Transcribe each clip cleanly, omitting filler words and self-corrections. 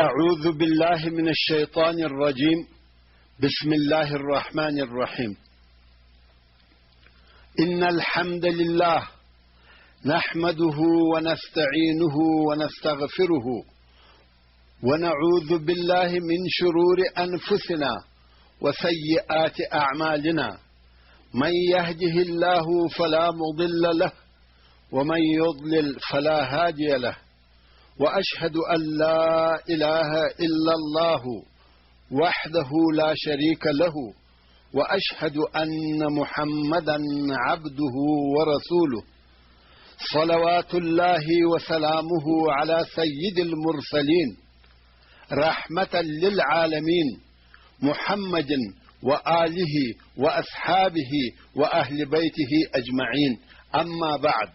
أعوذ بالله من الشيطان الرجيم. بسم الله الرحمن الرحيم. إن الحمد لله نحمده ونستعينه ونستغفره ونعوذ بالله من شرور أنفسنا وسيئات أعمالنا. من يهده الله فلا مضل له ومن يضلل فلا هادي له، وأشهد أن لا إله إلا الله وحده لا شريك له، وأشهد أن محمدا عبده ورسوله، صلوات الله وسلامه على سيد المرسلين رحمة للعالمين محمد وآله وأصحابه وأهل بيته أجمعين. أما بعد،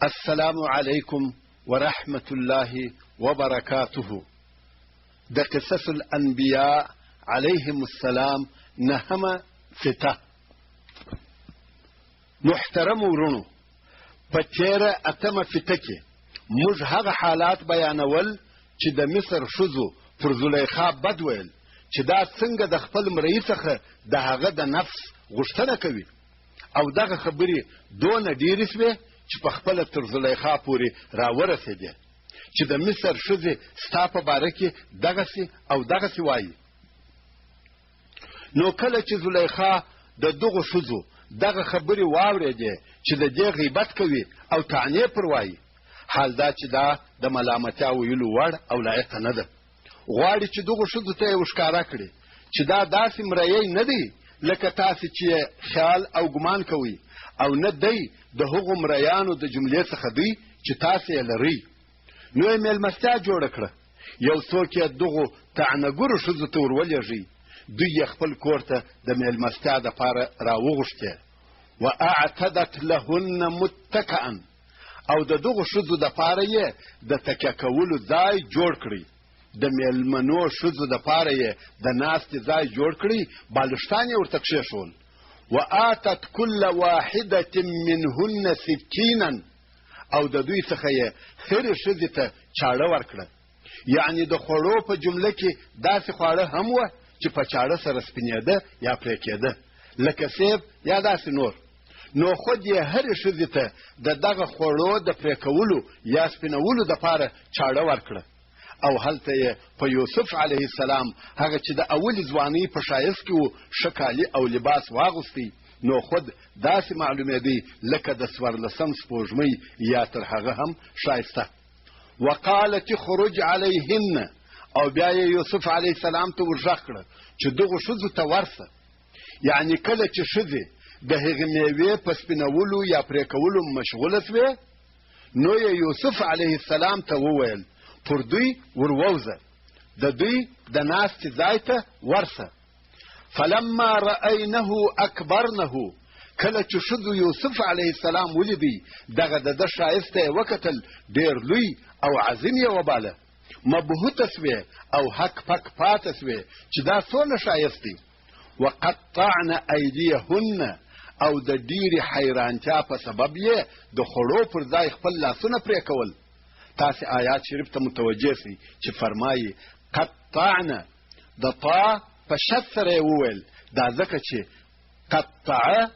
السلام عليكم ورحمة الله وبركاته. د قصص الأنبياء عليهم السلام نهمه فته. محترم ورونو، په تیره اتمه فته کې موږ هغه حالات بیانول چې د مصر ښځو پر زلیخا بد ویل چې دا څنګه د خپل مرئي څخه د هغه د نفس غوښتنه کوي، او دغه خبرې دونه ډېرې سوې چې په خپله تر زلیخا پورې راورسېدې چې د مصر ښځې ستا په باره کې دغسې او دغسې وایي. نو کله چې زلیخا د دغو ښځو دغه خبرې واورېدې چې د دې غیبت کوي او طعنې پر وایي، حال دا چې دا د ملامتیا ویلو وړ او لایقه نه ده. غواړي چې دغو ښځو ته یې وښکاره کړي چې دا داسې مرئي نه دی لکه تاسې چې خیال او ګمان کوئ، او نه دی د هغو مرئیانو د جملې څخه دی چې تاسې یې لرئ. نو یې میلمستیا جوړه کړه. یو څوک یې دغو طعنهګرو ښځو ته ورولېږئ. دوی یې خپل کور ته د میلمستیا دپاره راوغوښتې. واعتدت لهن متکئا، او د دغو ښځو دپاره یې د تکیه کولو ځای جوړ کړئ. د میلمنو ښځو دپاره یې د ناستې ځای جوړ کړئ. بالښتان یې ورته کښېښول. وآتت كل واحدة منهن سكينا، او د دوی څخه یې هرې ښځې ته چاړه ورکړه. یعنې د خوړو په جمله کې داسې خواړه هم وه چې په چاړه سره سپینېده یا پرې کېده، لکه سیب یا داسې نور. نو خود یې هرې ښځې ته د دغه خوړو د پرې کولو یا سپینولو دپاره چاړه ورکړه. او هلته یې په یوسف علیه السلام هغه چې د اولې ځوانۍ په ښایست کې و ښه کالي او لباس واغوستی. نو خود داسې معلومېدی لکه د 14 سپوږمۍ یا تر هغه هم ښایسته. وقالت اخرج علیهن، او بیا یې یوسف علیه السلام ته ورغږ کړه چې دغو ښځو ته ورسه. یعنې کله چې ښځې د هغې میوې په سپینولو یا پرې کولو مشغوله سوې، نو یې یوسف علیه السلام ته وویل پر دوی ورووځه، د دوی د ناستې ځای ته ورسه. فلما رأینه اکبرنه، کله چې ښځو یوسف علیه السلام ولیدی، دغه د ده ښایست ته یې وکتل، ډېر لوی او عظیم یې وباله. مبهوته سوې او حق پک پاته سوې چې دا څونه ښایست دی. وقطعن ایدیهن، او د ډېرې حیرانتیا په سبب یې د خوړو پر ځای خپل لاسونه پرې کول. تاسې آیات شریف ته متوجه سئ چې فرمایي قطعن، د طا په شد سره یې وویل، دا ځکه چې قطعه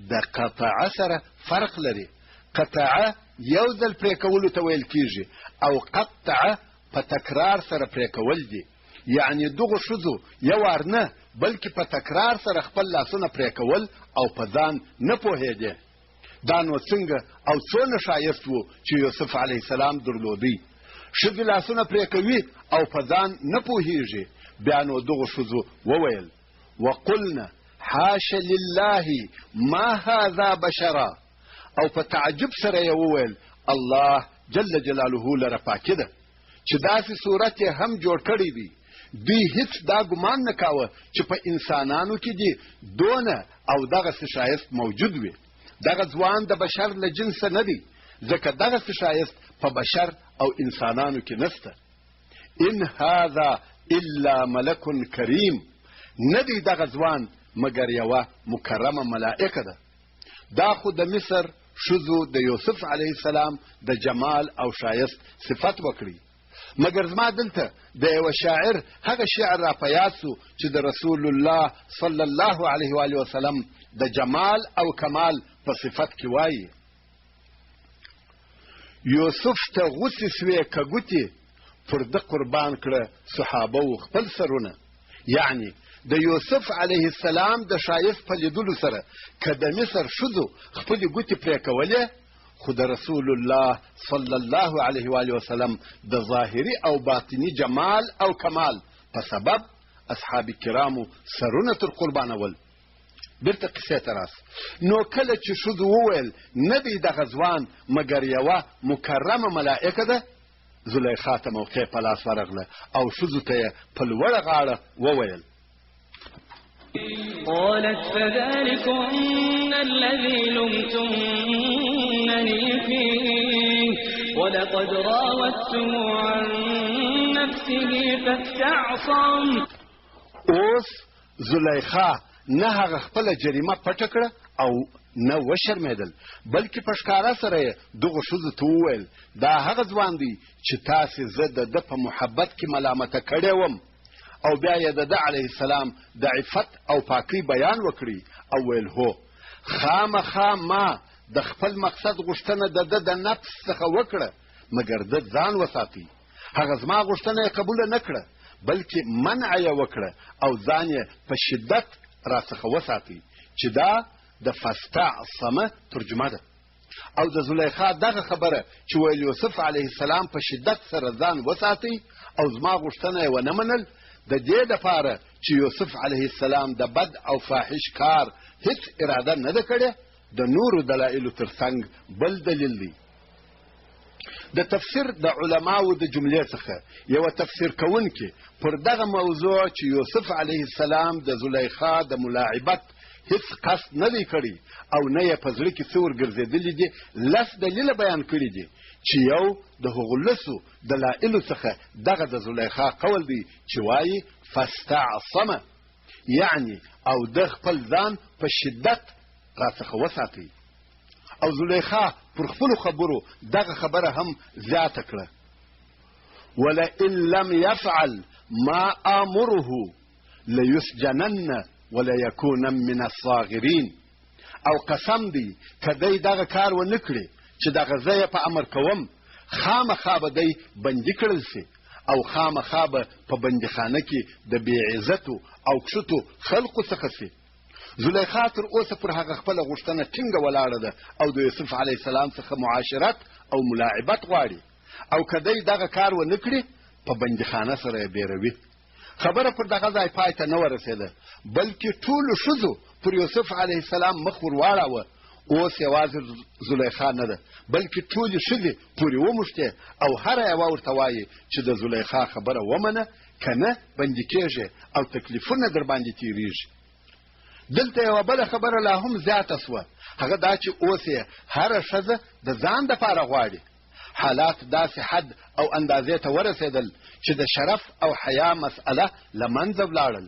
د قطعه سره فرق لري. قطعه یو ځل پرې کولو ته ویل کېږي، او قطعه په تکرار سره پرې کول دي. یعنې دغو ښځو یو وار نه بلکې په تکرار سره خپل لاسونه پرې کول او په ځان نه پوهېدې. دا نو څنګه او څونه ښایست و چې یوسف علیه السلام درلودی. ښځې لاسونه پرې کوي او په ځان نه پوهېږي. بیا نو دغو ښځو وویل وقلنا حاش لله ما هذا بشرا، او په تعجب سره یې وویل الله جل جلاله لره پاکي ده چې داسې صورت یې هم جوړ کړی دی. دوی هیڅ دا ګمان نه کاوه چې په انسانانو کې دي دونه او دغسې ښایست موجود وي. دغه ځوان د بشر له جنسه نه دی، ځکه دغسې ښایست په بشر او انسانانو کې نسته. ان هذا الا ملک کریم، نه دی دغه ځوان مګر یوه مکرمه ملائکه ده. دا خو د مصر شذو د یوسف علیه السلام د جمال او شایست صفت وکړي. مګر زما دلته د یو شاعر هغه شعر را په یاد سو چې د رسول الله صلی الله علیه و آله وسلم د جمال او کمال په صفت کې وایي: یوسف ته غوسې سوې کګوتې پر ده قربان کړه صحابه و خپل سرونه. یعنی د یوسف علیه السلام د شایست په لیدلو سره که د مصر ښځو خپلې ګوتې پرې کولې، خو د رسول الله صلی الله علیه و آله وسلم د ظاهري او باطني جمال او کمال په سبب اصحاب کرامو سرونه تر قربانول. بیرته قصې ته راس. نو کله چې ښځو وویل نه دی دغه ځوان مګر یوه مکرمه ملائکه ده، زلیخا ته موقع په لاس ورغله او ښځو ته یې په لوړه غاړه وویل: قالت فذلكن الذي لمتنني فيه ولقد راودته عن نفسه فاستعصم. اوس زلیخا نه هغه خپله جریمه پټه کړه او نه وشرمېدل، بلکې په ښکاره سره یې دغو ښځو ته وویل: دا هغه ځوان دی چې تاسې زه د ده په محبت کې ملامته کړی وم. او بیا یې د ده علیه السلام د عفت او پاکۍ بیان وکړي او ویل: هو، خامخا ما د خپل مقصد غوښتنه د ده د نفس څخه وکړه، مګر ده ځان وساتي. هغه زما غوښتنه یې قبوله نه کړه، بلکې منع یې وکړه او ځان یې په شدت راڅخه وساتي، چې دا د فاستعصمه ترجمه ده. او د زلیخا دغه خبره چې ویل یوسف علیه السلام په شدت سره ځان وساتي او زما غوښتنه یې ونه منل، د دې دپاره چې یوسف علیه السلام د بد او فاحش کار هیڅ اراده نه ده کړې، د نورو دلایلو ترڅنګ بل دلیل دی. د تفسیر د علماو د جملې څخه یو تفسیر کوونکی پر دغه موضوع چې یوسف علیه السلام د زلیخا د ملاعبت هیڅ قصد نه دی کړی او نه یې په زړه کې څه ورګرځېدلي دي، لس دلیله بیان کړي دي چې یو د هغو لسو دلایلو څخه دغه د زلیخا قول دی چې وایي فاستعصمه، یعنی او د خپل ځان په شدت راڅخه وساتي. او زلیخا پر خپلو خبرو دغه خبره هم زیاته کړه: ولئن لم یفعل ما آمره لیسجنن وليكون من الصاغرين. او قسم دی که دی دغه کار ونه کړي چې دغه زه یې په امر کوم، خامخا به دی بندي کړل سي او خامخا به په بندیخانه کې د بې عزتو او کښتو خلقو څخه سي. زلیخا تر اوسه پر هغه خپله غوښتنه ټینګه ولاړه ده او د یوسف علیه السلام څخه معاشرت او ملاعبت غواړي، او که دی دغه کار ونه کړي په بندیخانه سره یې بیروي. خبره پر دغه ځای پای ته نه ورسېده، بلکې ټولو ښځو پر یوسف علیه السلام مخ ور واړاوه. اوس یوازې زلیخا نه ده، بلکې ټولې ښځې پورې وموښتې او هره یوه ورته وایي چې د زلیخا خبره ومنه، که نه بندي کېږي او تکلیفونه در باندې تېرېږي. دلته یوه بله خبره لا هم زیاته سوه، هغه دا چې اوس یې هره ښځه د ځان دپاره غواړي. حالات داسې حد او اندازې ته ورسېدل چې د شرف او حیا مسئله له منځه ولاړل.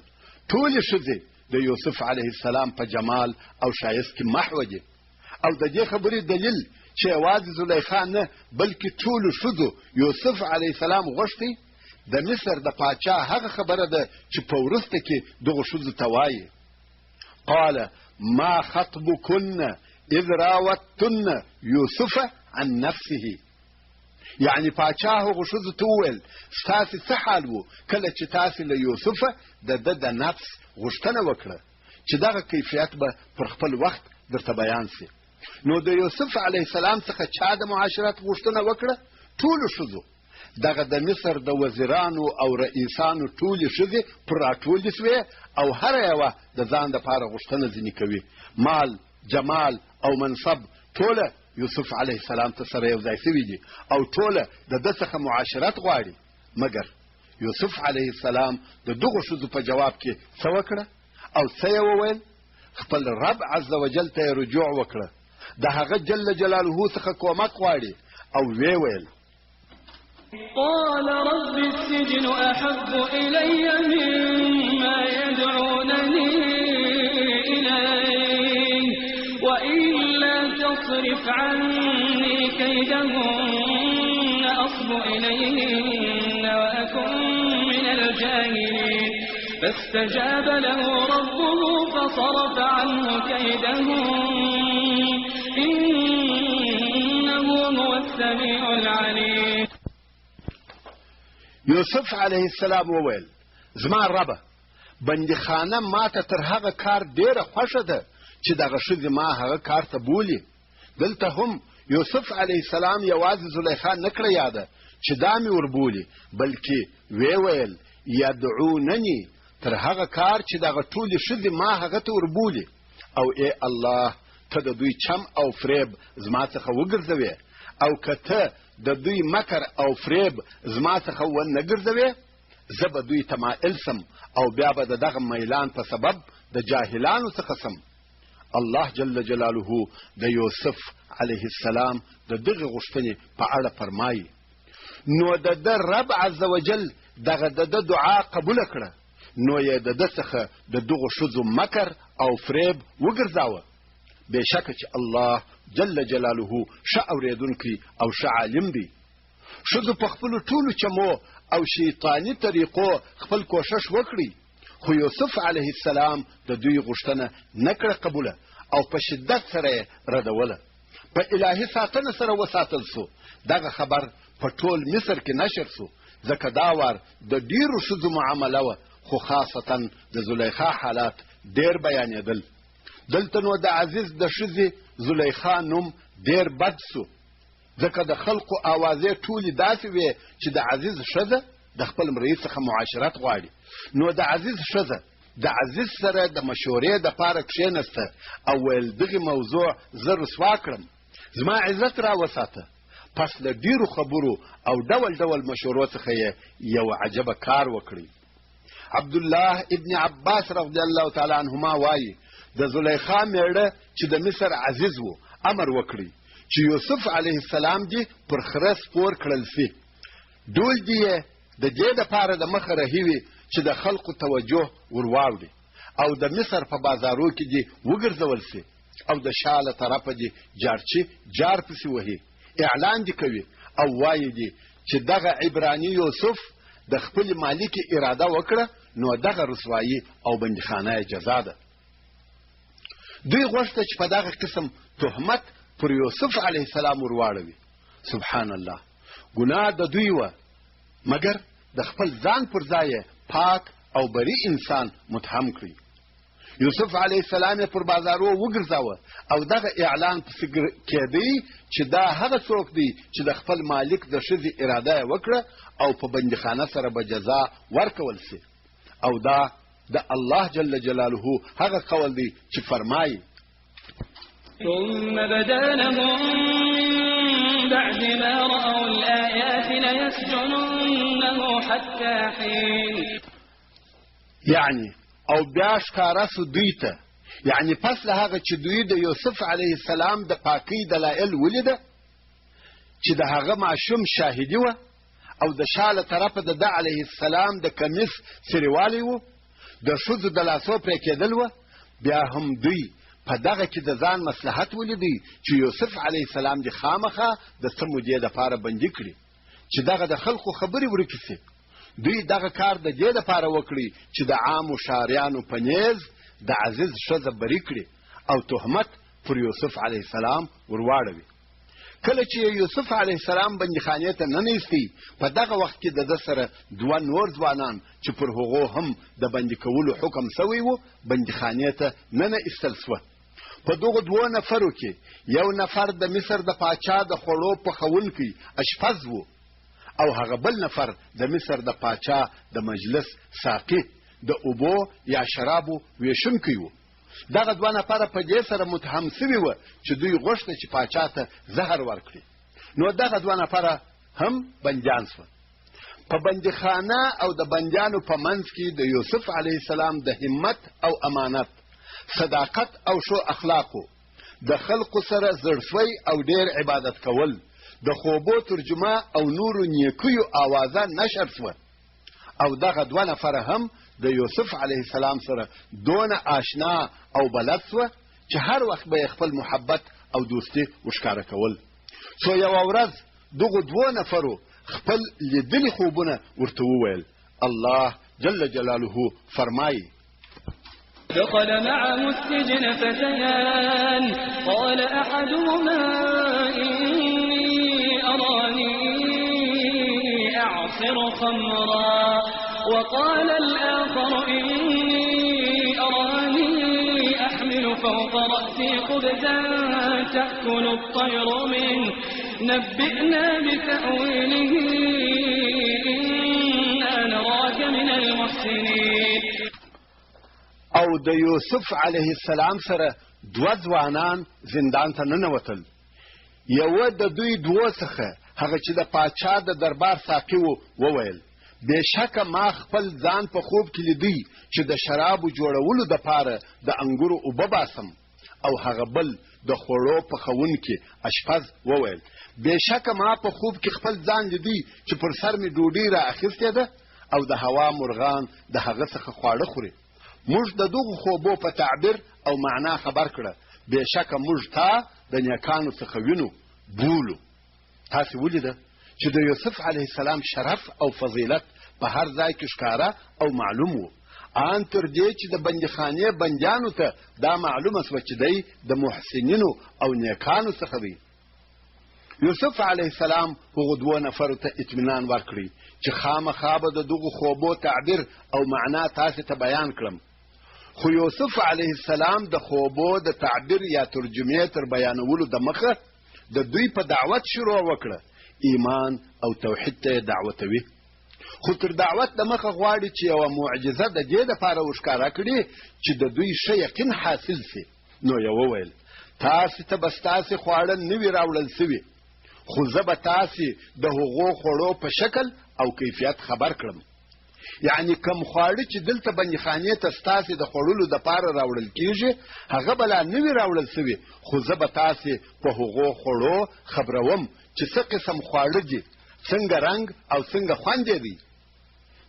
ټولې ښځې د یوسف علیه السلام په جمال او شایست کې محو دي. او د دې خبرې دلیل چې یوازې زلیخا نه بلکې ټولو ښځو یوسف علیه السلام غوښتی، د مصر د پاچا هغه خبره ده چې په وروسته کې دغو ښځو ته وایي: قال ما خطبكن اذ راوتن یوسف عن نفسه. یعنی پاچا هغو ښځو ته وویل: ستاسې څه حال و کله چې تاسې له یوسفه د ده د نفس غوښتنه وکړه، چې دغه کیفیت به پر خپل وخت درته بیان سي. نو د یوسف علیه السلام څخه چا د معاشرت غوښتنه وکړه؟ ټولو ښځو. دغه د مصر د وزیرانو او رئیسانو ټولې ښځې پر راټولې سوې او هره یوه د ځان دپاره غوښتنه ځینې کوي. مال، جمال او منصب ټوله یوسف علیه السلام ته سره یو ځای سوي دي او ټوله د ده څخه معاشرت غواړي. مګر یوسف علیه السلام د دغو ښځو په جواب کې څه وکړه او څه یې وویل؟ خپل رب عز وجل ته یې رجوع وکړه، د هغه جل جلاله څخه کومک غواړي او ویې ویل: قال رب السجن أحب إلي مما يدعونني إليه وإلا تصرف فاصرف عني كيدهن أصب إليهن وأكن من الجاهلين فاستجاب له ربه فصرف عنه كيدهن إنه هو السميع العليم. یوسف علیه السلام وویل زما ربه بندیخانه ما ته تر هغه کار ډیره خوښه ده چې دغه ښځې ما هغه کار ته بولي. دلته هم یوسف علیه السلام یوازې زلیخا نه کړه یاده چې دا مې وربولي، بلکې ویې ویل یدعونني تر هغه کار چې دغه ټولې ښځې ما هغه ته وربولي. او ای الله ته د دوی چم او فریب زما څخه وګرځوې، او که ته د دوی مکر او فریب زما څخه ونه ګرځوې زه به دوی تمایل سم او بیا به د دغه میلان په سبب د جاهلانو څخه سم. الله جل جلاله د یوسف علیه السلام د دغه غوښتنې په اړه فرمایي نو د ده رب عز وجل دغه د دعا قبوله کړه، نو یې د ده څخه د دغو ښځو مکر او فریب وګرځاوه. بېشکه چې الله جل جلاله ښه اورېدونکی او ښه عالم دی. ښځو په خپلو ټولو چمو او شیطاني طریقو خپل کوښښ وکړي، خو یوسف علیه السلام د دوی غوښتنه نه کړه قبوله او په شدت سره یې ردوله. په الهي ساتنه سره وساتل سو. دغه خبر په ټول مصر کې نشر سو، ځکه دا وار د ډیرو ښځو معامله وه، خو خاصتا د زلیخا حالات ډیر بیانېدل. دلته نو د عزیز د ښځې زلیخا نوم ډیر بد سو، ځکه د خلقو آوازې ټولې داسې وې چې د عزیز ښځه د خپل مرئي څخه معاشرت غواړي. نو د عزیز ښځه د عزیز سره د مشورې دپاره کښېنسته او ویل دغې موضوع زه رسوا کړم، زما عزت را وساته. پس له ډیرو خبرو او ډول ډول مشورو څخه یې یو عجبه کار وکړی. عبدالله ابن عباس رضی الله تعالی عنهما وایي د زلیخا میړه چې د مصر عزیز و امر وکړي چې یوسف علیه السلام دې پر خره سپور کړل سي، ډول دې یې د دې دپاره د مخه رهي وي چې د خلقو توجه ورواوړي، او د مصر په بازارو کې دې وګرځول سي، او د شا له طرفه دې جارچي جار پسې وهي، اعلان دې کوي او وایي دې چې دغه عبراني یوسف د خپل مالک اراده وکړه، نو دغه رسوایی او بندیخانه جزا ده. دوی غوښته چې په دغه قسم تهمت پر یوسف علیه السلام ورواړوي. سبحان الله، ګناه د دوی وه، مګر د خپل ځان پر ځای پاک او بری انسان متهم کړي. یوسف علیه السلام یې پر بازارو وګرځاوه او دغه اعلان پسې کېدی چې دا هغه څوک دی چې د خپل مالک د ښځې اراده یې وکړه او په بندیخانه سره به جزا ورکول سي. او دا د الله جل جلاله هغه قول دی چې فرمایي ثم بدا لهم من بعد ما رأوا الآيات ليسجننه حتى حين. یعنی او بیا ښکاره سو دوی ته، یعنی پس له هغه چې دوی د یوسف علیه السلام د پاکۍ دلایل ولیده چې د هغه ماشوم شاهدي وه او د شا له طرفه د ده علیه السلام د کمیس سریوالی و، د ښځو د لاسو پرې کېدل وه، بیا هم دوی په دغه کې د ځان مصلحت ولیدی چې یوسف علیه السلام دې خامخا د څه مودې دپاره بندي کړي چې دغه د خلقو خبرې ورکې سي. دوی دغه کار د دې دپاره وکړي چې د عامو ښاریانو په نیز د عزیز ښځه بری کړي او تهمت پر یوسف علیه السلام ورواړوي. کله چې یوسف علیه السلام بندیخانې ته ننیستی، په دغه وخت کې د ده سره دوه نور ځوانان چې پر هغو هم د بندي کولو حکم سوی و بندیخانې ته ننه ایستل سوه. په دغو دوو نفرو کې یو نفر د مصر د پاچا د خوړو پخونکی اشپز و، او هغه بل نفر د مصر د پاچا د مجلس ساقي د اوبو یا شرابو ویشونکی و. دغه دوه نفره په دې سره متهم سوي وه چې دوی غوښته چې پاچا ته زهر ورکړي، نو دغه دوه نفره هم بندیان سوه. په بندیخانه او د بندیانو په منځ کې د یوسف علیه السلام د همت او امانت، صداقت او شو اخلاقو، د خلقو سره زړسوی او ډیر عبادت کول، د خوبو ترجمه او نورو نیکیو آوازه نشر سوه. او دغه دوه نفره هم د یوسف علیه السلام سره دونه آشنا او بلد سوه چې هر وخت به خپل محبت او دوستي وښکاره کول. څو یوه ورځ دغو دوو نفرو خپل لیدلي خوبونه ورته وویل. الله جل جلاله فرمایي: دخل معه السجن فتيان قال أحدهما إني أراني أعصر خمرا وقال الآخر إني أراني أحمل فوق رأسي خبزا تأكل الطير منه نبئنا بتأويله إنا نراك من المحسنين. او د یوسف علیه السلام سره دوه ځوانان زندان ته ننوتل. یوه د دوی دوو څخه هغه چې د پاچا د دربار ساقي وویل: بېشکه ما خپل ځان په خوب کې لیدی چې د شرابو جوړولو دپاره د انګورو اوبه باسم. او هغه بل د خوړو پخونکي اشپز وویل: بېشکه ما په خوب کې خپل ځان لیدی چې پر سر مې ډوډۍ را اخیستې ده او د هوا مرغان د هغه څخه خواړه خوري. موږ د دغو خوبو په تعبیر او معنا خبر کړه. بېشکه موږ تا د نیکانو څخه وینو بولو. تاسې ولیده چې د یوسف علیه السلام شرف او فضیلت په هر ځای کې ښکاره او معلوم و. ان تر دې چې د بندیخانې بندیانو ته دا معلومه سوه چې دی د محسنینو او نیکانو څخه دی. یوسف علیه السلام هغو دوو نفرو ته اطمینان ورکړي چې خامخا به د دغو خوبو تعبیر او معنا تاسې ته بیان کړم. خو یوسف علیه السلام د خوبو د تعبیر یا ترجمې تر بیانولو د مخه د دوی په دعوت شروع وکړه. ایمان او توحید ته دعوتوي. خو تر دعوت د مخه غواړي چې یوه معجزه د دې دپاره وښکاره کړي چې د دوی ښه یقین حاصل سي. نو یې وویل: تاسې ته به ستاسې خواړه نوي راوړل سوي، خو زه به تاسې د هغو خوړو په شکل او کیفیت خبر کړم. یعنی کم خواړه چې دلته بندیخانې ته ستاسې د خوړلو دپاره راوړل کېږي هغه به لا نوي راوړل سوي، خو زه به تاسې په هغو خوړو خبروم چې څه قسم خواړه دي، څنګه رنګ او څنګه خوند یې دی.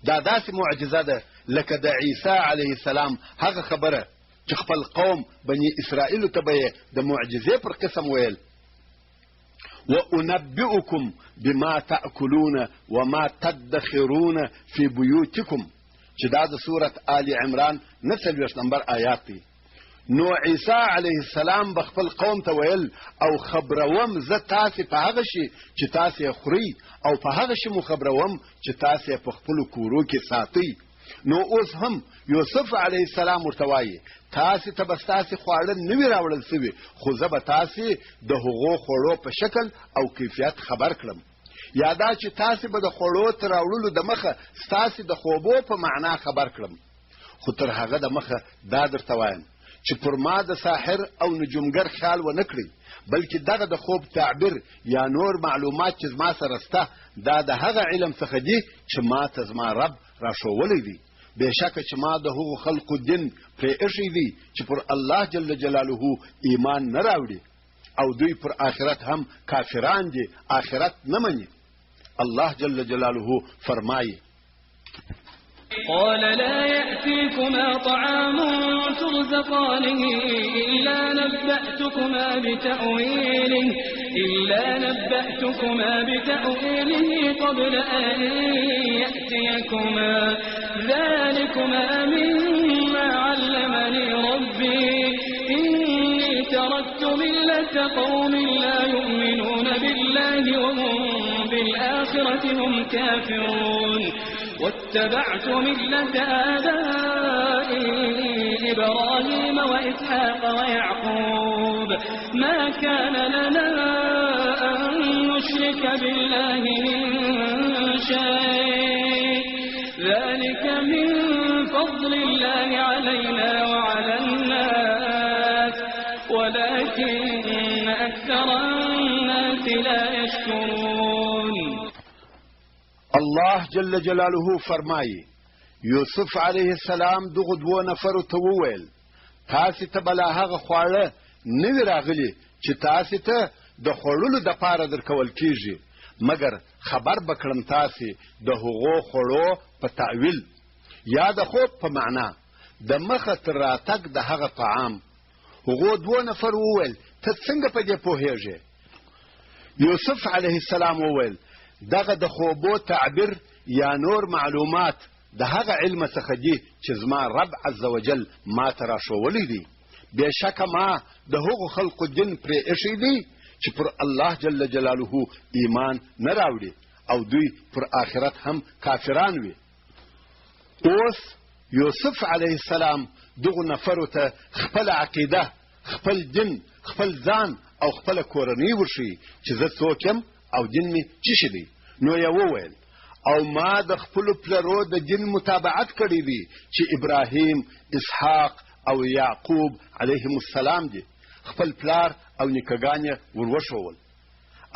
دا داسې معجزه ده لکه د عیسی علیه السلام هغه خبره چې خپل قوم بني اسرائیلو ته به یې د معجزې پر قسم ویل: وأنبئكم بما تأكلون وما تدخرون في بيوتكم، چې دا د سورت آل عمران 49 نمبر آیات دی. نو عیسی علیه السلام به خپل قوم ته ویل: او خبروم زه تاسې په هغه شي چې تاسې خورئ او په هغه شي مو خبروم چې تاسې په خپلو کورو کې ساتئ. نو اوس هم یوسف علیه السلام ورته وایي: تاسې ته به ستاسې خواړه نوي راوړل سوي، خو زه به تاسې د هغو خوړو په شکل او کیفیت خبر کړم. یا دا چې تاسې به د خوړو تر راوړلو د مخه ستاسې د خوبو په معنا خبر کړم. خو تر هغه د مخه دا درته وایم چې پر ما د ساحر او نجومګر خیال ونه کړئ، بلکې دغه د خوب تعبیر یا نور معلومات چې زما سره سته دا د هغه علم څخه دي چې ما ته زما رب راښوولی دی. بېشکه چې ما د هغو خلقو دین پرې ایښی دی چې پر الله جل جلاله ایمان نه راوړي او دوی پر آخرت هم کافران دي، آخرت نه مني. الله جل جلاله فرمایي: قال لا يأتيكما طعام ترزقانه إلا نبأتكما بتأويله قبل أن يأتيكما ذلكما مما علمني ربي إني تركت ملة قوم لا يؤمنون بالله وهم بالآخرة هم كافرون واتبعت ملة آبائي إبراهيم وإسحاق ويعقوب ما كان لنا أن نشرك بالله من شيء ذلك من فضل الله علينا وعلى الناس ولكن أكثر الناس لا يشكرون. الله جل جلاله فرمایي: یوسف علیه السلام دغو دوو نفرو ته وویل: تاسې ته به لا هغه خواړه نوي راغلي چې تاسې ته د خوړلو دپاره درکول کېږي، مګر خبر به کړم تاسې د هغو خوړو په تعویل یا د خوب په معنا د مخه تر راتګ د هغه طعام. هغو دوو نفر وویل: ته څنګه په دې پوهېږې؟ یوسف علیه السلام وویل دغه د خوبو تعبیر یا نور معلومات د هغه علم څخه دي چې زما رب عز وجل ما ته راښولی دي. بېشکه ما د هغو خلقو دین پرې ایښی دی چې پر الله جل جلاله ایمان نه راوړي او دوی پر آخرت هم کافران وي. اوس یوسف علیه السلام دغو نفرو ته خپل عقیده، خپل دین، خپل ځان او خپله کورنۍ ورښیي چې زه څوک یم او دین مې څه شی دی. نو یې وویل او ما د خپلو پلرو د دین متابعت کړی دی چې ابراهیم، اسحاق او یعقوب علیهم السلام دي. خپل پلار او نیکهګان یې وروښول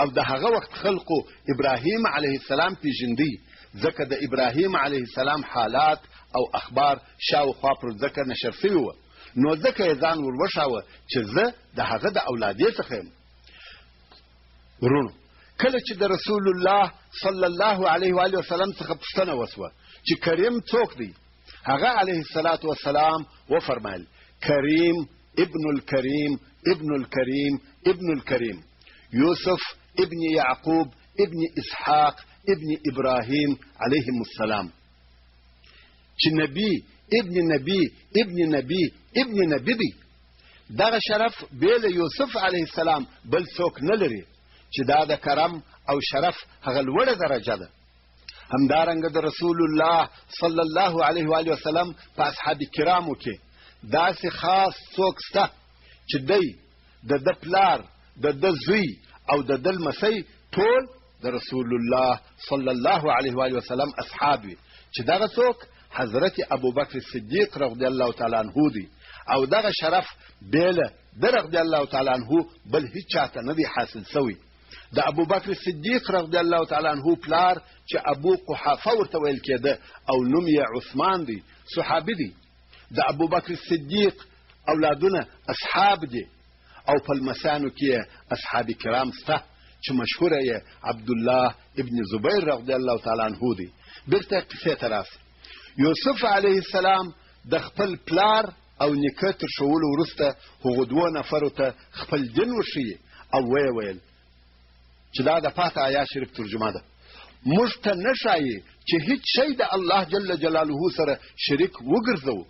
او د هغه وخت خلقو ابراهیم علیه السلام پیژندی ځکه د ابراهیم علیه السلام حالات او اخبار شاوخوا پر ځکه نشر شوي وه. نو ځکه یې ځان وروښاوه چې زه د هغه د اولادې څخه یم. ورونو کله چې د رسول الله صلی الله علیه و آله وسلم څخه پوښتنه وسوه چې کریم څوک دی، هغه علیه الصلاة والسلام وفرمایل کریم ابن الکریم ابن الکریم ابن الکریم، یوسف ابن یعقوب ابن اسحاق ابن ابراهیم علیهم السلام، چې نبی ابن نبی ابن نبی ابن نبی دی. دغه شرف بیل یوسف علیه السلام بل څوک نه لري چې دا د کرم او شرف هغه لوړه درجه ده. همدارنګه د رسول الله صلی الله علیه و آله وسلم په اصحاب کرامو کې داسې خاص څوک شته چې دی د ده پلار، د ده زوی او د ده لمسی ټول د رسول الله صلی الله علیه و آله وسلم اصحاب وي چې دغه څوک حضرت ابوبکر صدیق رضی الله تعالی عنه دی او دغه شرف بیله د رضی الله تعالی عنه بل هیڅ چاته نه دی حاصل سوی. د ابوبکر صدیق رضی الله تعالی عنه پلار چې ابو قحافه ورته ویل کېده او نوم یې عثمان دی، صحابي دی. د ابوبکر صدیق اولادونه اصحاب دي او په لمسیانو کې اصحاب کرام شته چې مشهوره یې عبدالله ابن زبیر رضی الله تعالی عنه دی. بیرته قصې ته راسه. یوسف علیه السلام د خپل پلار او نیکه تر ښوولو وروسته هغو دوو نفرو ته خپل دین وښیي او ویې ویل چې دا د پاته آیات شریف ترجمه ده. موږ ته نه ښایي چې هیڅ شی د الله جل جلاله سره شریک وګرځوو.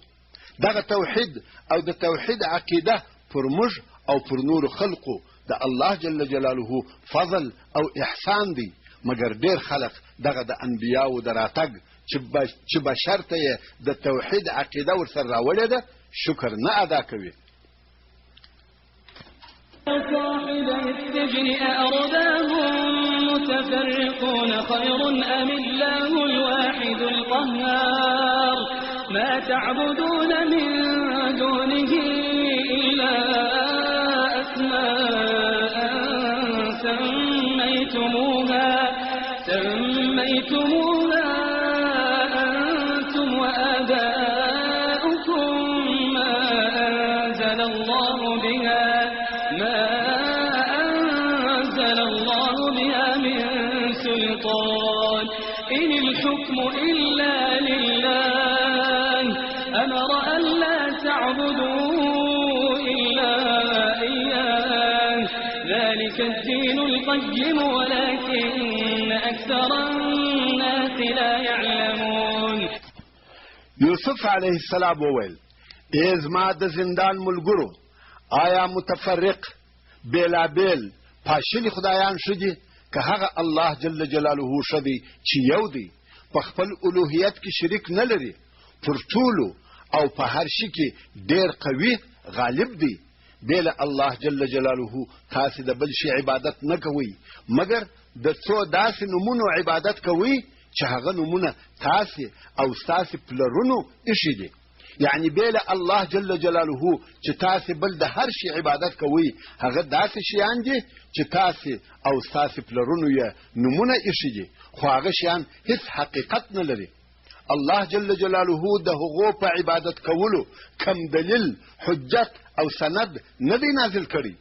دغه توحید او د توحید عقیده پر موږ او پر نور خلقو د الله جل جلاله فضل او احسان دی، مګر ډیر خلق دغه د انبیاو د راتګ چې بشر ته یې د توحید عقیده ورسره راوړې ده شکر نه ادا کوي. صاحب السجن أأرباب متفرقون خير أم الله الواحد القهار ما تعبدون من دونه إلا أسماء سميتموها أنتم وآباؤكم ما أنزل الله بها من سلطان إن الحكم إلا لله أمر أن لا تعبدوا إلا إياه ذلك الدين القيم ولكن أكثر الناس لا يعلمون. یوسف علیه السلام وویل ای زما د زندان ملګرو، آیا متفرق بیلابیل پاشلی خدایان شدي که هغه الله جل جلاله شدي چې یو دی، په خپل الوهیت کې شریک نه لري، پر ټولو او په هر شي کې ډیر قوي غالب دی. بیل الله جل جلاله تاسې د بل شي عبادت نه کوئ مګر د څو داسې نومونو عبادت کوئ چې هغه نومونه تاسې او ستاسې پلرونو ایښي دي. یعنی بیل الله جل جلاله چې تاسې بل د هر شي عبادت کوئ هغه داسې شیان دي چې تاسې او ستاسې پلرونو یې نومونه ایښي دي، خو هغه شیان هیڅ حقیقت نه لري. الله جل جلاله د هغو په عبادت کولو کم دلیل، حجت او سند نه دی نازل کړی،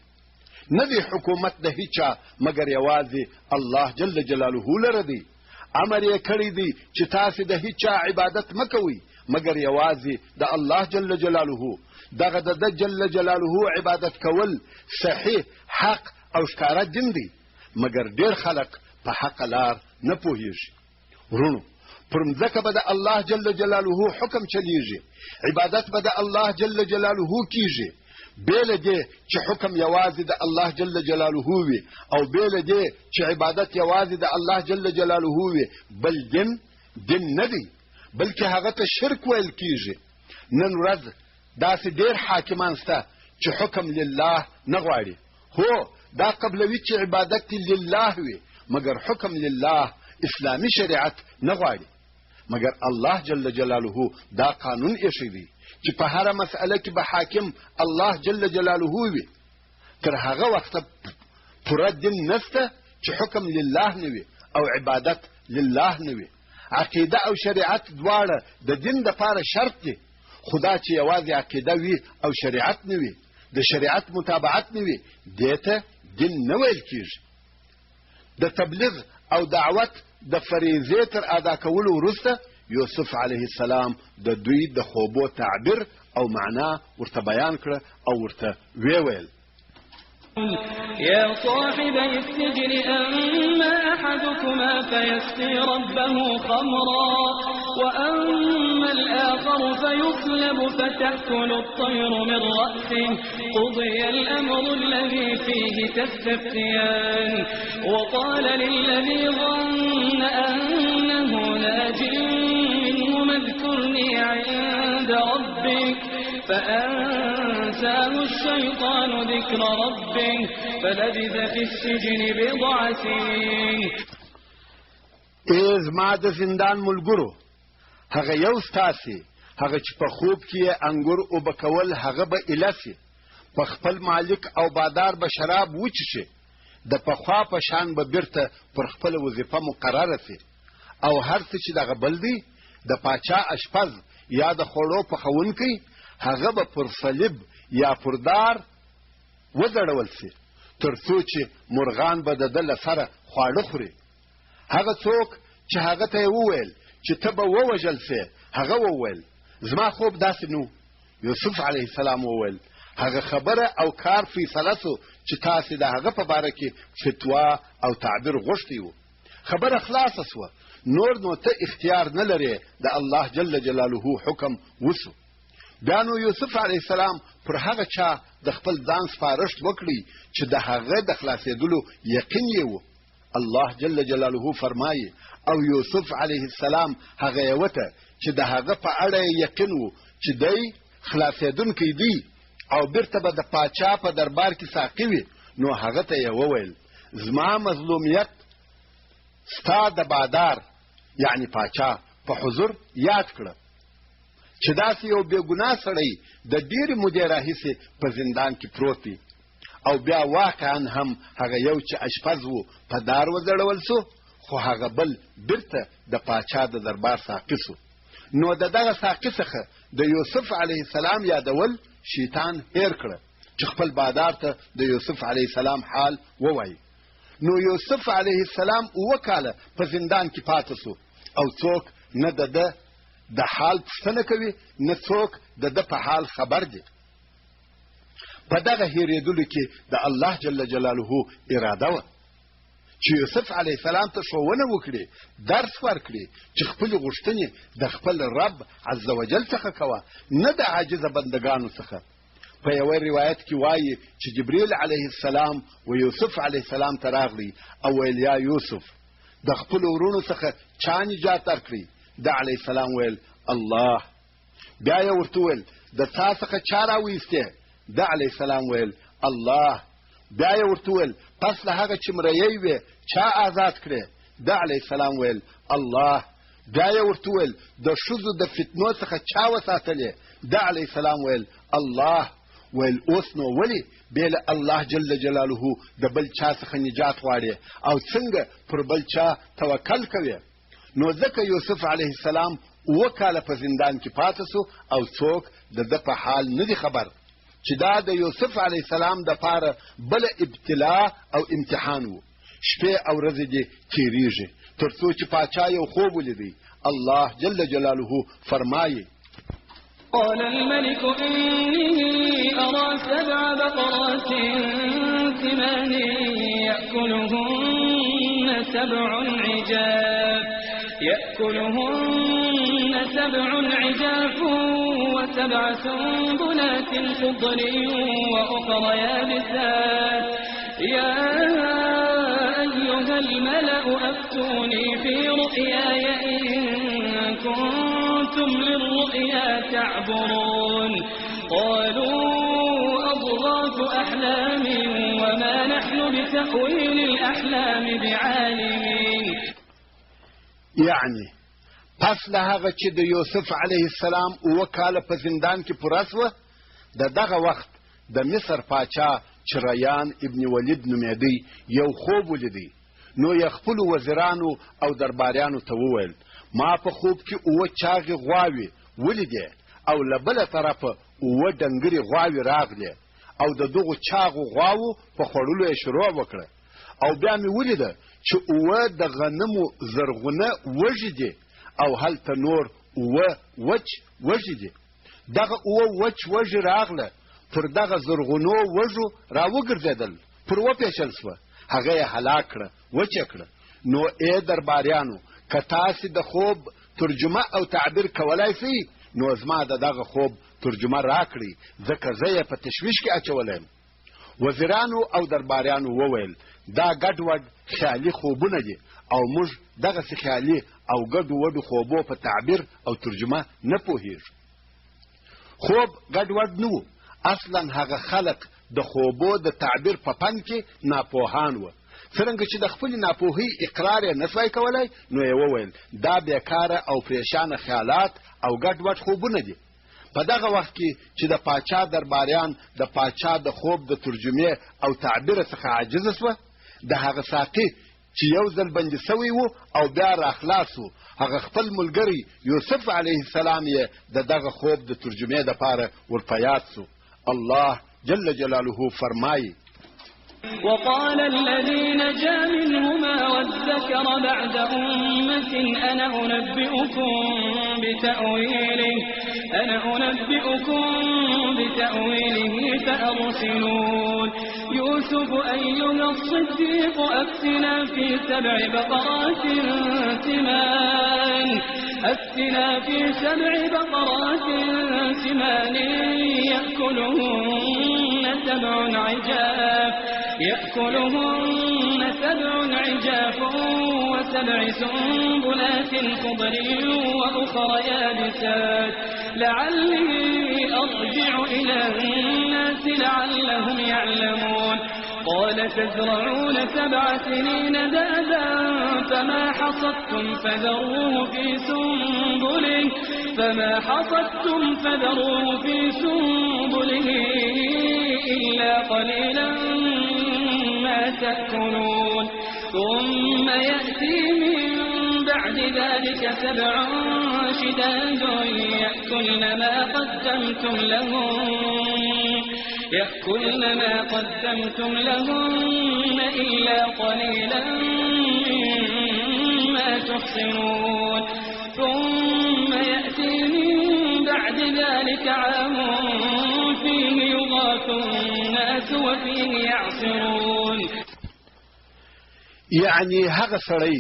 نه دی حکومت د هیچا مګر یوازې الله جل جلاله لره دی. امر یې کړی دی چې تاسې د هیچا عبادت مه کوئ مګر یوازې د الله جل جلاله. دغه د جل جلاله عبادت کول صحیح حق او ښکاره دین دی، مګر ډېر خلک په حق لار نه پوهیږي. ورونو، پر مځکه به د الله جل جلاله حکم چلیږي، عبادت به د الله جل جلاله کیږي، بیل دی چې حکم یوازې د الله جل جلاله وي او بیل دی چې عبادت یوازې د الله جل جلاله وي. بل دین نه دی، بلکې هغه ته شرک ویل کیږي. نن ورځ داسې ډېر حاکمان شته چې حکم لله نه غواړي. هو، دا قبلوي چې عبادت لله وي، مګر حکم لله اسلامي شریعت نه غواړي. مګر الله جل جلاله دا قانون ایښی دی چې په هره مسئله کې به حاکم الله جل جلاله وي. تر هغه وخته پوره دین نشته چې حکم لله نه وي او عبادت لله نه وي. عقیده او شریعت دواړه د دین دپاره شرط دي، خو دا چې یوازې عقیده وي او شریعت نه وي، د شریعت متابعت نه وي، دې ته دین نه ویل کېږي. د تبلیغ او دعوت د فریضې تر ادا کولو وروسته یوسف علیه السلام د دوی د خوبو تعبیر او معنا ورته بیان کړه او ورته ویل: يا صاحبي السجن أما أحدكما فيسقي ربه خمرا وأما الآخر فيصلب فتأكل الطير من رأسه قضي الأمر الذي فيه تستفتيان وقال للذي ظن أنه ناج منهما اذكرني عند ربك فأنساه الشيطان ذكر ربه فلبث في السجن بضع سنين. زما د زندان ملګرو، هغه یو ستاسي هغه چې په خوب کې انګور اوبه کول هغه به ایلسي، په خپل مالک او بادار به شراب وچشي، د پخوا په شان به بیرته پر خپل وظیفه مقرره سي. او هر څه چې دغه بل دی د پاچا اشپز یا د خوړو پخونکی هغه به پر صلیب یا پر دار وځړول سي، تر څو چې مرغان به د ده له سره خواړه خوري. هغه څوک چې هغه ته یې وویل چې ته به ووژل سې، هغه وویل زما خوب داسې نو. یوسف علیه السلام وویل هغه خبره او کار فیصله سو چې تاسې د هغه په باره کې فتوا او تعبیر غوښتی وو. خبره خلاصه سوه، نور نو ته اختیار نه لرې، د الله جل جلاله حکم وسو. بیا نو یوسف علیه السلام پر هغه چا د خپل ځان سپارښت وکړي چې د هغه د خلاصېدلو یقین یې و. الله جل جلاله فرمایي او یوسف علیه السلام هغه یې وته چې د هغه په اړه یې یقین و چې دی خلاصېدونکی دی او بیرته به د پاچا په دربار کې ساقي وي. نو هغه ته یې وویل زما مظلومیت ستا د بادار یعنی پاچا په حضور یاد کړه چې داسې یو بېګناه سړی د ډېرې مودې راهیسې په زندان کې پروت دی او بیا واقعا هم هغه یو چې اشپز و په دار وځړول سو، خو هغه بل بیرته د پاچا د دربار ساقي سو. نو د دغه ساقي څخه د یوسف علیه السلام یادول شیطان هیر کړه چې خپل بادار ته د یوسف علیه السلام حال ووایي. نو یوسف علیه السلام 7 کاله په زندان کې پاته سو او څوک نه د حال پوښتنه کوي، نه څوک د ده په حال خبر دی. په دغه هېرېدلو کې د الله جل جلاله اراده وه چې یوسف علیه السلام ته ښوونه وکړي، درس ورکړي چې خپلې غوښتنې د خپل رب عز وجل څخه کوه، نه د عاجزه بندګانو څخه. په یوه روایت کې وایي چې جبریل علیه السلام و یوسف علیه السلام ته راغلی او ویل یا یوسف د خپلو ورونو څخه چا نجات درکړي؟ د علیه السلام ویل الله. بیا یې ورته ویل د تا څخه چا راویستې؟ د علیه السلام ویل الله. بیا یې ورته ویل پس له هغه چې مریی وې چا آزاد کړې؟ د علیه السلام ویل الله. بیا یې ورته ویل د ښځو د فتنو څخه چا وساتلې؟ د علیه السلام ویل الله. ویل اوس نو ولې بې له الله جل جلاله د بل چا څخه نجات غواړې او څنګه پر بل چا توکل کوې؟ نو ځکه یوسف علیه السلام 7 کاله په زندان کې پاته سو او څوک د ده په حال نه دی خبر چې دا د یوسف علیه السلام دپاره بله ابتلا او امتحان و. شپې او ورځې دې تېرېږي تر څو چې پاچا یو خوب ولیدی. الله جل جلاله فرمایي قال الملك إني أرى 7 بقرات ثمان يأكلهن 7 عجاف و7 سنبلات خضر وأخر يابسات يا أيها الملأ أفتوني في رؤياي إن كنتم للرؤيا تعبرون قالوا أضغاث أحلام وما نحن بتأويل الأحلام بعالمين. یعنی پس له هغه چې د یوسف علیه السلام 7 کاله په زندان کې پوره سوه دغه وخت د مصر پاچا چې ریان ابن ولید نومېدی یو خوب ولیدی. نو یې خپلو وزیرانو او درباریانو ته وویل ما په خوب کې 7 چاغې غواوې ولیدې او له بله طرفه 7 ډنګرې غواوې راغلې او د دغو چاغو غواوو په خوړلو یې شروع وکړه او بیا مې ولیده چې 7 د غنمو زرغونه وږي دي او هلته نور 7 وچ وږي دي. دغه 7 وچ وږي راغله پر دغه زرغونو وږو راوګرځېدل پر وپېچل سوه هغه یې هلاک کړه وچه کړه. نو ای درباریانو که تاسې د خوب ترجمه او تعبیر کولای سئ نو زما د دغه خوب ترجمه راکړئ ځکه زه یې په تشویش کې اچولی یم. وزیرانو او درباریانو وویل دا ګډوډ خیالي خوبونه دي او موږ دغسې خیالي او ګډو وډو خوبو په تعبیر او ترجمه نه پوهیږو. خوب ګډوډ نه و، اصلا هغه خلق د خوبو د تعبیر په فن کې ناپوهان وه. څرنګه چې د خپلې ناپوهۍ اقرار یې نسوای کولی نو یې وویل دا بیکاره او پریشانه خیالات او ګډوډ خوبونه دي. په دغه وخت کې چې د پاچا درباریان د پاچا د خوب د ترجمې او تعبیر څخه عاجزه سوه د هغه ساقي چې یو ځل بندي سوی و او بیا راخلاص و هغه خپل ملګری یوسف علیه السلام یې د دغه خوب د ترجمې دپاره ورپه یاد سو. الله جل جلاله فرمایي وقال الذي نجا منهما وادكر بعد أمة أنا أنبئكم بتأويله فأرسلون يوسف أيها الصديق أفتنا في 7 بقرات سمان يأكلهن 7 عجاف و7 سنبلات خضر وأخر يابسات لعلي أرجع إلى الناس لعلهم يعلمون قال تزرعون 7 سنين دابا فما حصدتم فذروه في سنبله إلا قليلا ما تأكلون ثم يأتي من بعد ذلك 7 شداد يأكلن ما قدمتم لهن إلا قليلا مما تحصنون ثم يأتي من بعد ذلك عام فيه يغاث الناس وفيه يعصرون. یعنی هغه سړی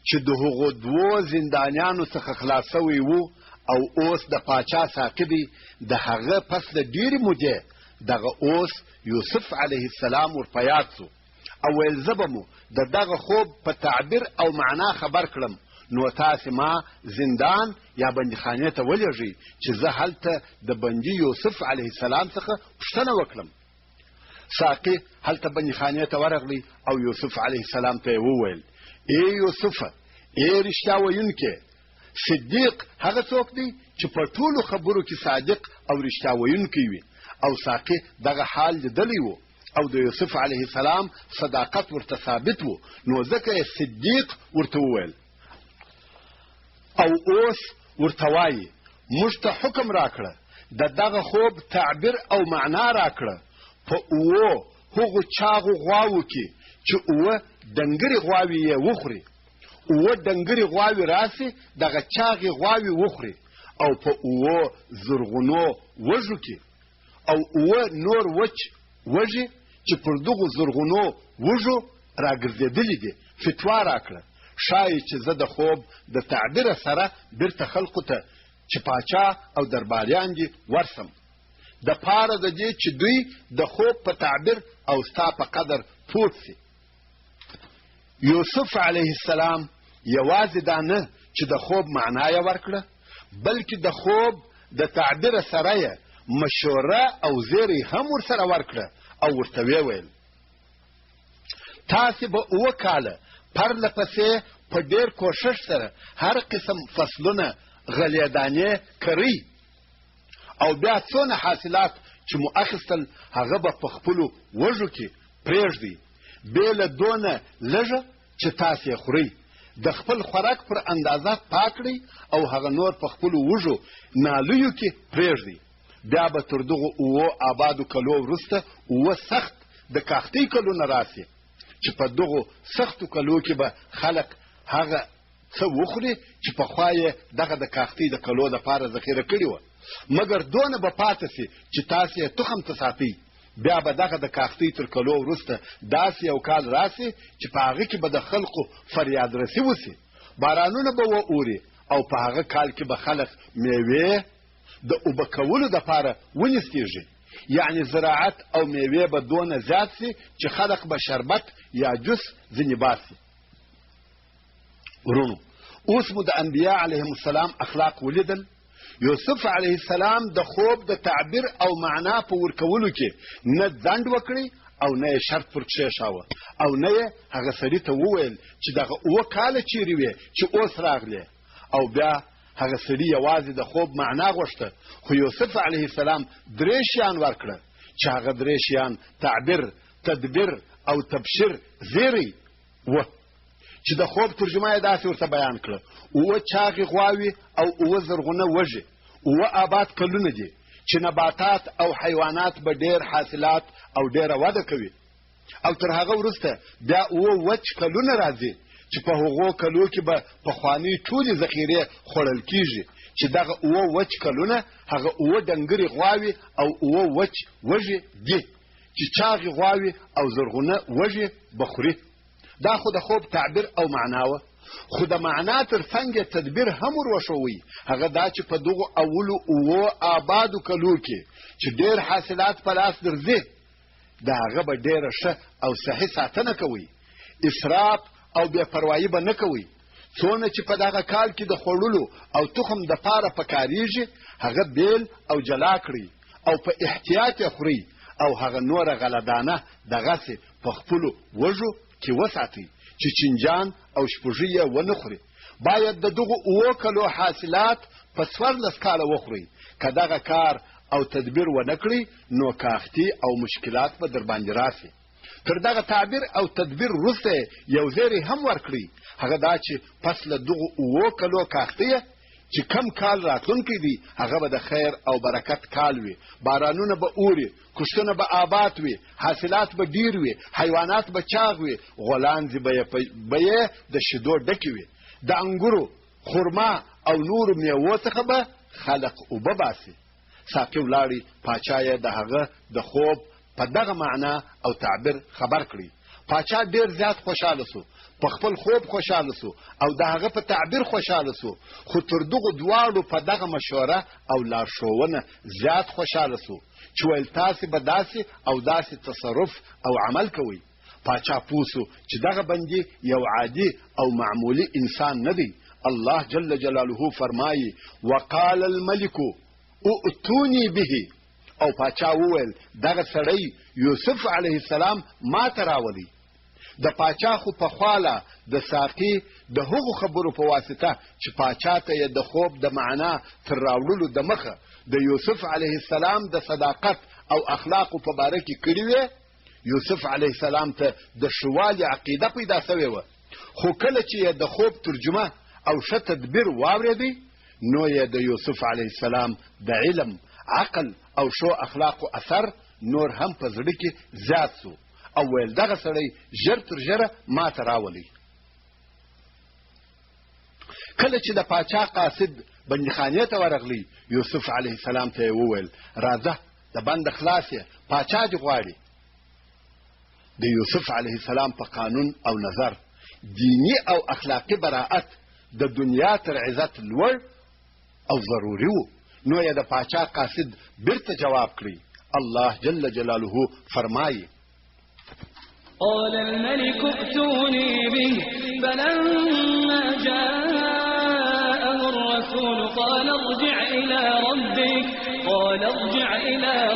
چې د هغو 2 زندانیانو څخه خلاصوی وو او اوس د پاچا ساقي دی د هغه پس د ډېرې مودې دغه اوس یوسف علیه السلام ورپه یاد سو او ویل زه به مو د دغه خوب په تعبیر او معنا خبر کړم نو تاسې ما زندان یا بندیخانې ته ولېږئ چې زه هلته د بندي یوسف علیه السلام څخه پوښتنه وکړم. ساقي هلته بندیخانې ته ورغلی او یوسف علیه السلام ته یې وویل ای یوسفه ای رښتیا ویونکې صدیق هغه څوک دی چې په ټولو خبرو کې صادق او رښتیا ویونکی وي او ساقي دغه حال لیدلی و او د یوسف علیه السلام صداقت ورته ثابت و نو ځکه یې صدیق ورته وویل او اوس ورته وایي موږ ته حکم راکړه د دغه خوب تعبیر او معنا راکړه په 7 هغو چاغو غواوو کې چې 7 ډنګرې غواوې یې وخوري 7 ډنګرې غواوې راسي دغه چاغې غواوې وخوري او په 7 زرغونو وږو کې او 7 نور وچ وږي چې پر دغو زرغونو وږو راګرځېدلي دي فتوا راکړه ښایي چې زه د خوب د تعبیر سره بیرته خلقو ته چې پاچا او درباریان دي ورسم د پاره د دې چې دوی د خوب په تعبیر او ستا په قدر پوه سي یوسف علیه السلام یوازې دا نه چې د خوب معنا یې ورکړه بلکې د خوب د تعبیر سره یې مشوره او زیری هم ورسره ورکړه او ورته ویل تاسې به 7 کاله پرله پسې په ډېر کوشش سره هر قسم فصلونه غلیدانې کوي او بیا څونه حاصلات چې مو اخیستل هغه به په خپلو وږو کې پرېږدئ بې له دونه لږه چې تاسې یې خورئ د خپل خوراک پر اندازه پاک کړئ او هغه نور په خپلو وږو نالیو کې پرېږدئ بیا به تر دغو 7 آبادو کلو وروسته 7 سخت د کاختۍ کلونه راسي چې په دغو سختو کلو کې به خلک هغه څه وخوري چې پخوا یې دغه د کاختۍ د کلو دپاره ذخیره کړي وه مګر دونه به پاته سي چې تاسې یې تخم ته ساتئ بیا به دغه د کاختۍ تر کلو وروسته داسې یو کال راسي چې په هغه کې به د خلقو فریاد رسي وسي بارانونه به واوري او په هغه کال کې به خلک میوې د اوبه کولو دپاره ونیسکېږي یعنی زراعت او میوې به دونه زیات سي چې خلق به شربت یا جوس ځینې باسي ورونو اوس مو د انبیا علیهم السلام اخلاق ولیدل یوسف علیه السلام د خوب د تعبیر او معنا په ورکولو کې نه ځنډ وکړي او نه یې شرط پر کښېښاوه او نه یې هغه سړي ته وویل چې دغه 7 کاله چیرې وې چې اوس راغلې او بیا هغه سړي یوازې د خوب معنا غوښته خو یوسف علیه السلام 3 شیان ورکړه چې هغه 3 شیان تعبیر تدبیر او تبشیر زیری و چې د خوب ترجمه یې داسې ورته بیان کړه 7 چاغې غواوې او 7 زرغونه وږې 7 آباد کلونه دي چې نباتات او حیوانات به ډېر حاصلات او ډېره وده کوي او تر هغه وروسته بیا 7 وچ کلونه راځي چې په هغو کلو کې به پخوانۍ ټولې ذخیرې خوړل کیږي چې دغه 7 وچ کلونه هغه 7 ډنګرې غواوې او 7 وچ وږې دي چې چاغې غواوې او زرغونه وږې به خوري دا خو د خوب تعبیر او معنا وه خو د معنا تر څنګ تدبیر هم وروښوئ هغه دا چې په دغو اولو 7 آبادو کلو کې چې ډېر حاصلات په لاس درځي د هغه به ډېره ښه او صحي ساتنه کوئ اسراف او بې پروایي به نه کوئ څونه چې په دغه کال کې د خوړلو او تخم دپاره پکارېږي هغه بیل او جلا کړئ او په احتیاط یې خورئ او هغه نوره غلهدانه دغسې په خپلو وږو کې وساتئ چې چینجان او شپږي یې ونه خوري باید د دغو 7 کلو حاصلات په 14 کاله وخورئ که دغه کار او تدبیر ونه کړئ نو کاختي او مشکلات به در باندې راسي تر دغه تعبیر او تدبیر وروسته یو زیری هم ورکړئ هغه دا چې پس له دغو 7 کلو کاختیه چې کم کال راتلونکی دی هغه به د خیر او برکت کال وي بارانونه به اوري کښتونه به آباد وي حاصلات به ډیر وي حیوانات به چاغ وي غولانځې به یې د شیدو ډکې وي د انګورو خرما او نورو میوو څخه به خلق اوبه باسي ساقي ولاړی پاچا یې د هغه د خوب په دغه معنا او تعبیر خبر کړي پاچا ډیر زیات خوشاله سو په خپل خوب خوشاله سو او د هغه په تعبیر خوشاله سو خو تر دغو دواړو په دغه مشوره او لارښوونه زیات خوشاله سو چې ویل تاسې به داسې او داسې تصرف او عمل کوئ پاچا پوه سو چې دغه بندي یو عادي او معمولی انسان نه دی الله جل جلاله فرمایي وقال الملك ائتوني به او پاچا وویل دغه سړی یوسف علیه السلام ما ته راولي د پاچا خو په خواله د ساقي د هغو خبرو په واسطه چې پاچا ته یې د خوب د معنا تر راوړلو د مخه د یوسف علیه السلام د صداقت او اخلاقو په باره کې کړي وې یوسف علیه السلام ته د شوالي عقیده پیدا سوې وه خو کله چې یې د خوب ترجمه او ښه تدبیر واورېدی نو یې د یوسف علیه السلام د علم عقل او شو اخلاقو اثر نور هم په زړه کې زیات سو او ویل دغه سړی ژر تر ژره ما ته راولي کله چې د پاچا قاصد بندخانې ته ورغلی یوسف علیه السلام ته وویل راځه د بند خلاص یې پاچا دې غواړي. د یوسف علیه السلام په قانون او نظر دینی او اخلاقی براءت د دنیا تر عزت لوړ او ضروري وو. نو یې د پاچا قاصد بیرته جواب کړی. الله جل جلاله فرمایي قال الملك ائتوني به فلما جاءه الرسول قال ارجع إلى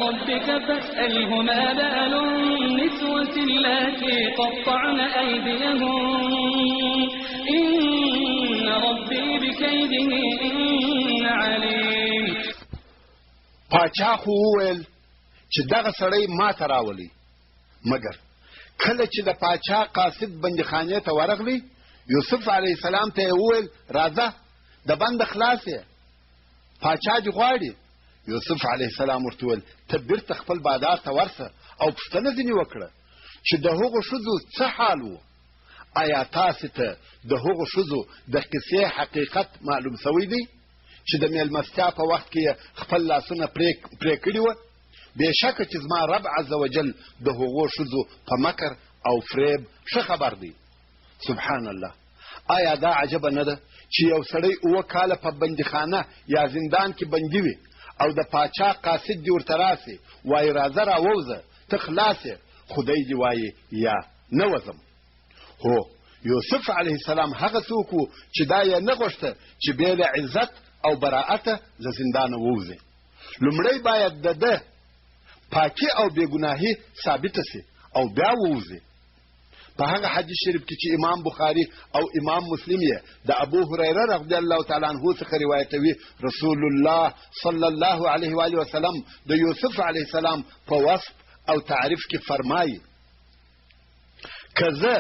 ربك فاسأله ما بال النسوة اللاتي قطعن أيديهن إن ربي بكيدهن عليم. پاچا خو وویل چې دغه سړی ما ته راولي، مګر کله چې د پاچا قاصد بندخانې ته ورغلی یوسف علیه السلام ته وویل راځه د بند خلاص یې پاچا دې غواړي. یوسف علیه السلام ورته وویل ته بیرته خپل بادار ته ورسه او پوښتنه ځینې وکړه چې د هغو ښځو څه حال و. آیا تاسې ته د هغو ښځو د قصې حقیقت معلوم سوی دی چې د میلمستیا په وخت کې خپل لاسونه پرې کړي وه؟ بېشکه چې زما رب عز وجل د هغو ښځو په مکر او فریب ښه خبر دی. سبحان الله. آیا دا عجبه نه ده چې یو سړی 7 کاله په بندیخانه یا زندان کې بندي وي او د پاچا قاصد دې ورته راسي وایي راځه راووځه ته خلاص یې، خدای دې وایي یا نه وځم. هو یوسف علیه السلام هغه څوک و چې دا یې نه غوښته چې بې له عزت او براعته له زندانه ووځي. لومړی باید د ده پاکي او بېګناهي ثابته سي او بیا ووځي. په هغه حدیث شریف کې چې امام بخاري او امام مسلم یې د ابو هريره رضی الله تعالی عنه څخه روایتوي، رسول الله صلی الله علیه و آله وسلم د یوسف علیه السلام په وصف او تعریف کې فرمایي که زه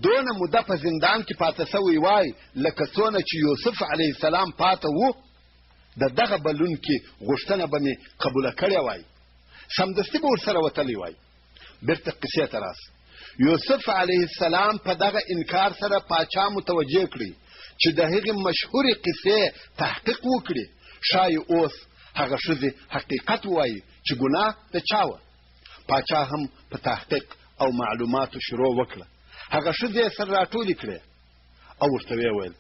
دونه موده په زندان کې پاته سوی وای لکه څونه چې یوسف علیه السلام پاته و، د دغه بلون کې غوښتنه به مې قبوله کړې وای، سمدستي به ورسره وتلی وای. بیرته قصې ته راس. یوسف علیه السلام په دغه انکار سره پاچا متوجه کړي چې د هغې مشهورې قصې تحقیق وکړي. ښایي اوس هغه ښځې حقیقت ووایي چې ګناه د چا وه. پاچا هم په تحقیق او معلوماتو شروع وکړه. هغه ښځې سره راټولې کړې او ورته ویې ویل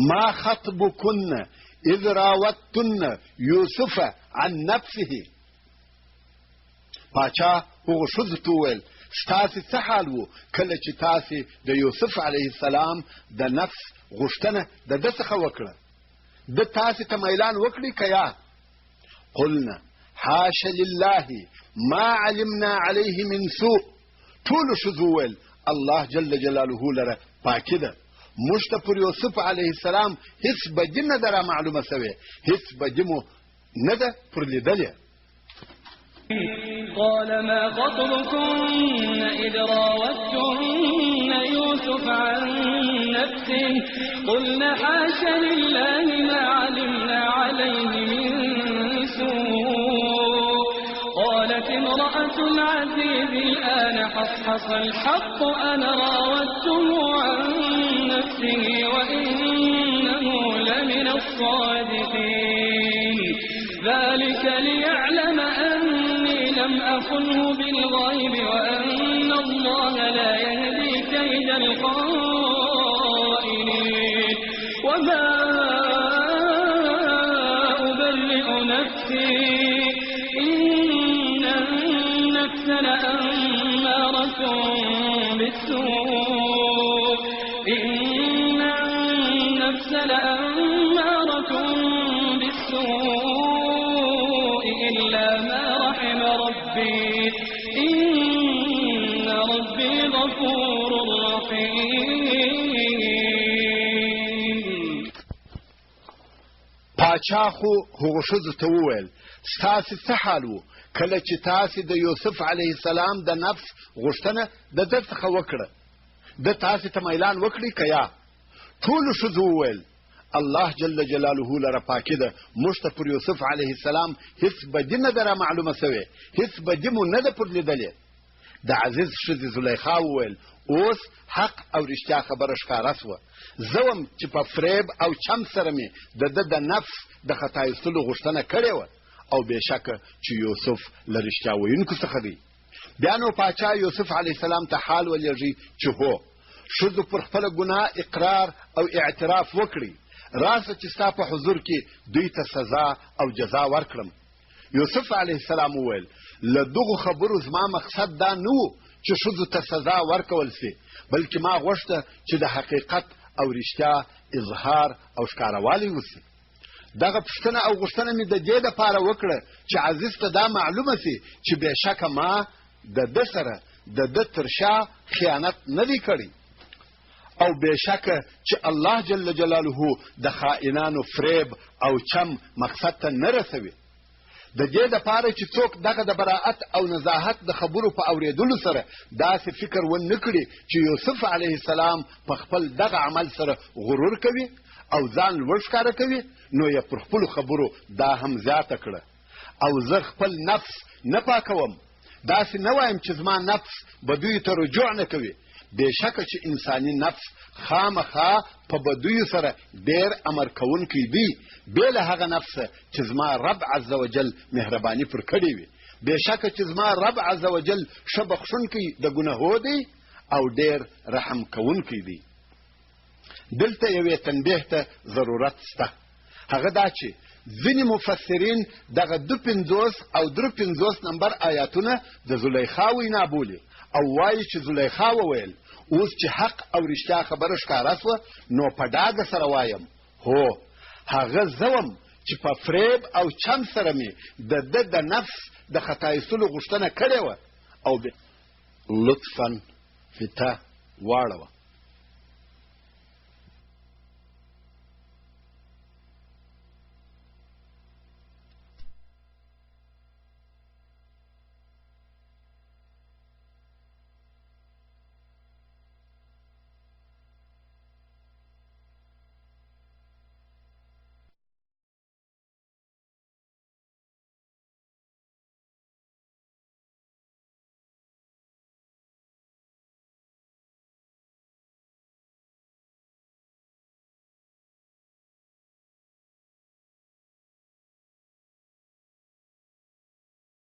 ما خطبکن اذ راوتن یوسف عن نفسه. پاچا هغو ښځو ته وویل ستاسې څه حال و کله چې تاسې د یوسف علیه السلام د نفس غوښتنه د ده څخه وکړه؟ ده تاسې ته میلان وکړي که یا؟ قلنا حاش لله ما علمنا علیه من سوء. ټولو ښځو وویل الله جل جلاله لره پاکي ده، موږ ته پر یوسف علیه السلام هیڅ بدي نه ده را معلومه سوې، هیڅ بدي مو نه ده پر لیدلې. قال ما خطبكن إذ راوتن يوسف عن نفسه قلنا حاش لله ما علمنا عليه من سوء. قالت امرأة العزيز الآن حصحص الحق أنا راودته عن نفسه وإنه لمن الصادقين. ذلك ليعلم أني لم أخنه بالغيب وأن الله لا يهدي كيد الخائنين. وما أبرئ نفسي إن النفس لأمارة بالسوء إلا ما رحم ربي إن ربي غفور رحيم. پاچا خو هغو ښځو ته وویل ستاسې څه حال و کله چې تاسې د یوسف علیه السلام د نفس غوښتنه د ده څخه وکړه؟ ده تاسې ته میلان وکړي که یا؟ ټولو ښځو وویل الله جل جلاله لره پاکي ده، موږ ته پر یوسف علیه السلام هیڅ بدي نه ده را معلومه سوې، هیڅ بدي مو نه ده پر لیدلې. د عزیز ښځې زلیخا وویل اوس حق او رښتیا خبره ښکاره سوه. زه وم چې په فریب او چم سره مې د نفس د خطا ایستلو غوښتنه کړې وه او بېشکه چې یوسف له رښتیا ویونکو څخه دی. بیا نو پاچا یوسف علیه السلام ته حال ولېږي چې هو ښځو پر خپله ګناه اقرار او اعتراف وکړي، راسه چې ستا په حضور کې دوی ته سزا او جزا ورکړم. یوسف علیه السلام وویل له دغو خبرو زما مقصد دا نه و چې ښځو ته سزا ورکول سي، بلکې ما غوښته چې د حقیقت او رښتیا اظهار او ښکاروالی وسي. دغه پوښتنه او غوښتنه مې د دې دپاره وکړه چې عزیز ته دا معلومه سي چې بېشکه ما د ده سره د ده تر شا خیانت نه دی کړی او بېشکه چې الله جل جلاله د خائنانو فریب او چم مقصد ته نه رسوي. د دې دپاره چې څوک دغه د براءت او نزاهت د خبرو په اورېدلو سره داسې فکر ونه کړي چې یوسف علیه السلام په خپل دغه عمل سره غرور کوي او ځان لوړ ښکاره کوي، نو یې پر خپلو خبرو دا هم زیاته کړه. او زه خپل نفس نه پاکوم، داسې نه وایم چې زما نفس بدیو ته رجوع نه کوي. بېشکه چې انساني نفس خامخا په بدیو سره ډېر امر کوونکی دی، بې له هغه نفسه چې زما رب عز وجل مهرباني پر کړې وي. بېشکه چې زما رب عز وجل ښه بخښونکی د ګناهو دی او ډېر رحم کوونکی دی. دلته یوې تنبیه ته ضرورت شته، هغه دا چې ځینې مفسرین دغه 250 او 53 نمبر آیاتونه د زلیخا وینا بولي او وایي چې زلیخا وویل اوس چې حق او رښتیا خبره ښکاره سوه نو په ډاګه سره وایم هو هغه زه وم چې په فریب او چم سره مې د نفس د خطا ایستلو غوښتنه کړې وه او لطفا فته واړوه.